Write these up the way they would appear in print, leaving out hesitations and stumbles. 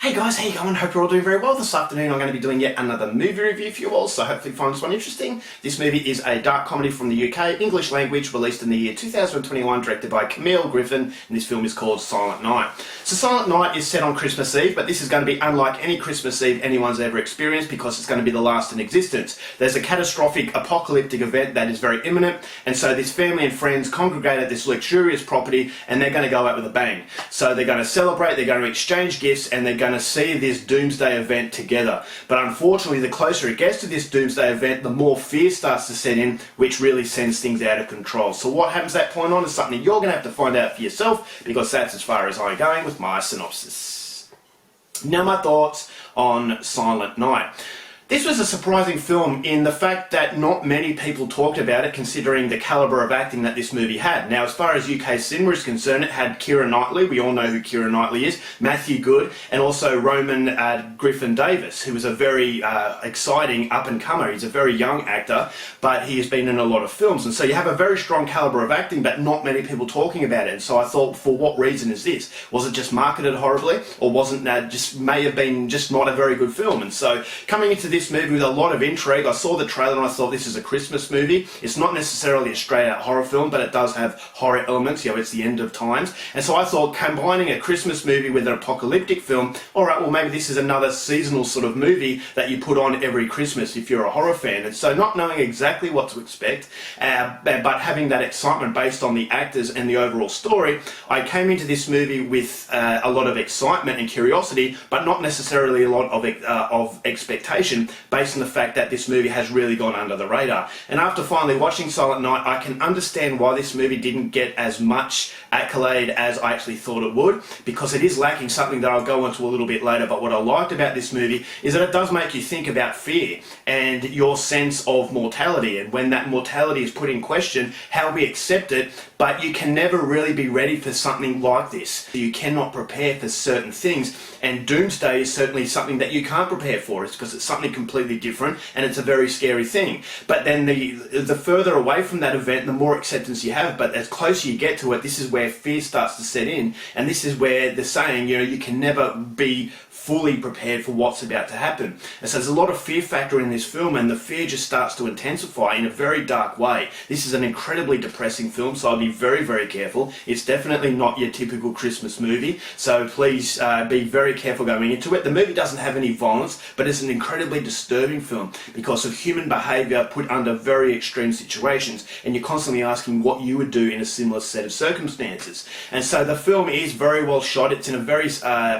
Hey guys, how you going? Hope you're all doing very well. This afternoon I'm going to be doing yet another movie review for you all, so hopefully you find this one interesting. This movie is a dark comedy from the UK, English language, released in the year 2021, directed by Camille Griffin, and this film is called Silent Night. So Silent Night is set on Christmas Eve, but this is going to be unlike any Christmas Eve anyone's ever experienced because it's going to be the last in existence. There's a catastrophic apocalyptic event that is very imminent, and so this family and friends congregate at this luxurious property and they're going to go out with a bang. So they're going to celebrate, they're going to exchange gifts, and they're going to see this Doomsday event together. But unfortunately, the closer it gets to this Doomsday event, the more fear starts to set in, which really sends things out of control. So what happens at that point on is something you're going to have to find out for yourself, because that's as far as I'm going with my synopsis. Now my thoughts on Silent Night. This was a surprising film in the fact that not many people talked about it, considering the calibre of acting that this movie had. Now, as far as UK cinema is concerned, it had Keira Knightley, we all know who Keira Knightley is, Matthew Good, and also Roman Griffin Davis, who is a very exciting up-and-comer. He's a very young actor, but he has been in a lot of films. And so you have a very strong calibre of acting, but not many people talking about it. And so I thought, for what reason is this? Was it just marketed horribly, or wasn't that just may have been just not a very good film? And so coming into this movie with a lot of intrigue, I saw the trailer and I thought this is a Christmas movie. It's not necessarily a straight out horror film, but it does have horror elements. You know, it's the end of times. And so I thought, combining a Christmas movie with an apocalyptic film, alright, well maybe this is another seasonal sort of movie that you put on every Christmas if you're a horror fan. And so not knowing exactly what to expect, but having that excitement based on the actors and the overall story, I came into this movie with a lot of excitement and curiosity, but not necessarily a lot of expectation, based on the fact that this movie has really gone under the radar. And after finally watching Silent Night, I can understand why this movie didn't get as much accolade as I actually thought it would, because it is lacking something that I'll go into a little bit later. But what I liked about this movie is that it does make you think about fear and your sense of mortality, and when that mortality is put in question, how we accept it. But you can never really be ready for something like this. You cannot prepare for certain things, and Doomsday is certainly something that you can't prepare for. It's because it's something completely different, and it's a very scary thing. But then the further away from that event, the more acceptance you have. But as closer you get to it, this is where fear starts to set in, and this is where the saying, you know, you can never be fully prepared for what's about to happen. And so there's a lot of fear factor in this film, and the fear just starts to intensify in a very dark way. This is an incredibly depressing film, so I'll be very, very careful. It's definitely not your typical Christmas movie, so please be very careful going into it. The movie doesn't have any violence, but it's an incredibly disturbing film because of human behaviour put under very extreme situations, and you're constantly asking what you would do in a similar set of circumstances. And so the film is very well shot. It's in a very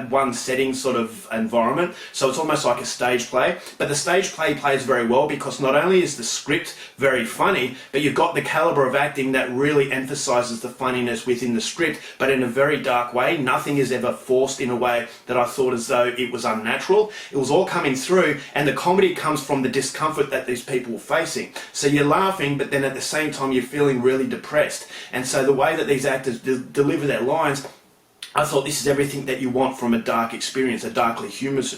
one setting sort of environment, so it's almost like a stage play, but the stage play plays very well because not only is the script very funny, but you've got the calibre of acting that really emphasises the funniness within the script, but in a very dark way. Nothing is ever forced in a way that I thought as though it was unnatural. It was all coming through, and the comedy comes from the discomfort that these people were facing. So you're laughing, but then at the same time you're feeling really depressed. And so the way that these actors deliver their lines, I thought this is everything that you want from a dark experience, a darkly humorous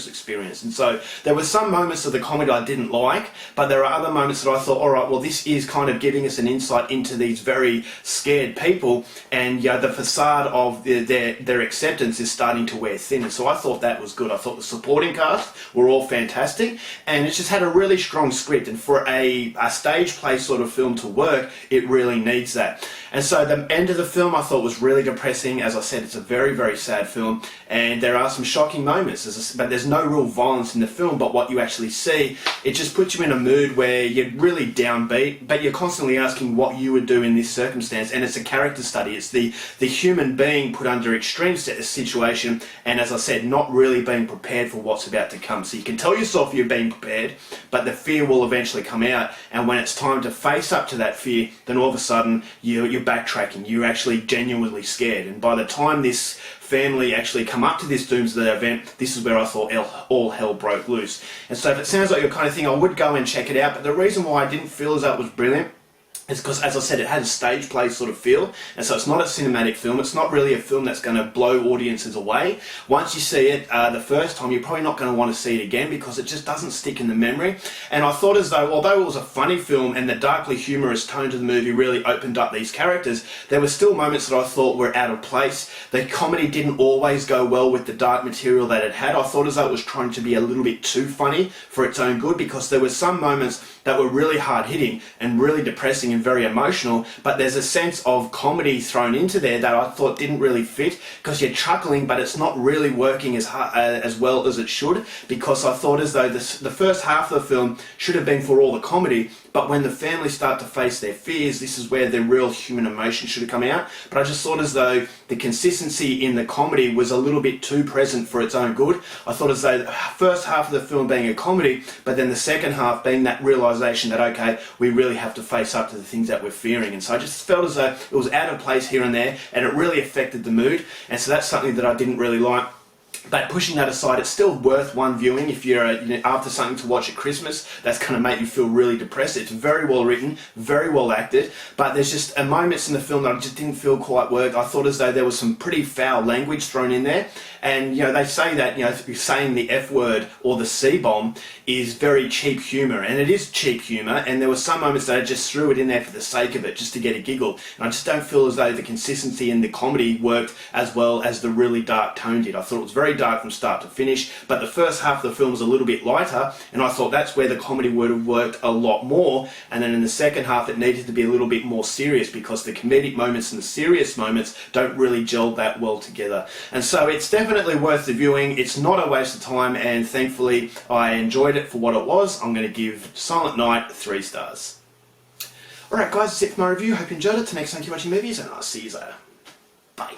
experience. And so there were some moments of the comedy I didn't like, but there are other moments that I thought, alright, well this is kind of giving us an insight into these very scared people, and the facade of their acceptance is starting to wear thin. And so I thought that was good. I thought the supporting cast were all fantastic, and it just had a really strong script, and for a stage play sort of film to work, it really needs that. And so the end of the film I thought was really depressing. As I said, it's a very, very sad film, and there are some shocking moments, but there's no real violence in the film. But what you actually see, it just puts you in a mood where you're really downbeat, but you're constantly asking what you would do in this circumstance. And it's a character study. It's the human being put under extreme situation, and as I said, not really being prepared for what's about to come. So you can tell yourself you're being prepared, but the fear will eventually come out, and when it's time to face up to that fear, then all of a sudden you're backtracking. You're actually genuinely scared, and by the time this family actually come up to this Doomsday event, this is where I thought all hell broke loose. And so if it sounds like your kind of thing, I would go and check it out, but the reason why I didn't feel as though it was brilliant It's because, as I said, it had a stage play sort of feel, and so it's not a cinematic film. It's not really a film that's going to blow audiences away. Once you see it the first time, you're probably not going to want to see it again because it just doesn't stick in the memory. And I thought as though, although it was a funny film and the darkly humorous tone to the movie really opened up these characters, there were still moments that I thought were out of place. The comedy didn't always go well with the dark material that it had. I thought as though it was trying to be a little bit too funny for its own good, because there were some moments that were really hard-hitting and really depressing and very emotional, but there's a sense of comedy thrown into there that I thought didn't really fit, because you're chuckling but it's not really working as well as it should, because I thought as though the first half of the film should have been for all the comedy, but when the family start to face their fears, this is where the real human emotion should have come out. But I just thought as though the consistency in the comedy was a little bit too present for its own good. I thought as though the first half of the film being a comedy, but then the second half being that realisation that, okay, we really have to face up to the things that we're fearing. And so I just felt as though it was out of place here and there, and it really affected the mood. And so that's something that I didn't really like. But pushing that aside, it's still worth one viewing if you're after something to watch at Christmas that's going to make you feel really depressed. It's very well written, very well acted, but there's just moments in the film that I just didn't feel quite worked. I thought as though there was some pretty foul language thrown in there, and they say that saying the F word or the C bomb is very cheap humour, and it is cheap humour. And there were some moments that I just threw it in there for the sake of it, just to get a giggle. And I just don't feel as though the consistency in the comedy worked as well as the really dark tone did. I thought it was very dark from start to finish, but the first half of the film was a little bit lighter, and I thought that's where the comedy would have worked a lot more. And then in the second half it needed to be a little bit more serious, because the comedic moments and the serious moments don't really gel that well together. And so it's definitely worth the viewing. It's not a waste of time, and thankfully I enjoyed it for what it was. I'm going to give Silent Night 3 stars. Alright guys, that's it for my review. Hope you enjoyed it. Till next time, keep watching movies, and I'll see you later. Bye.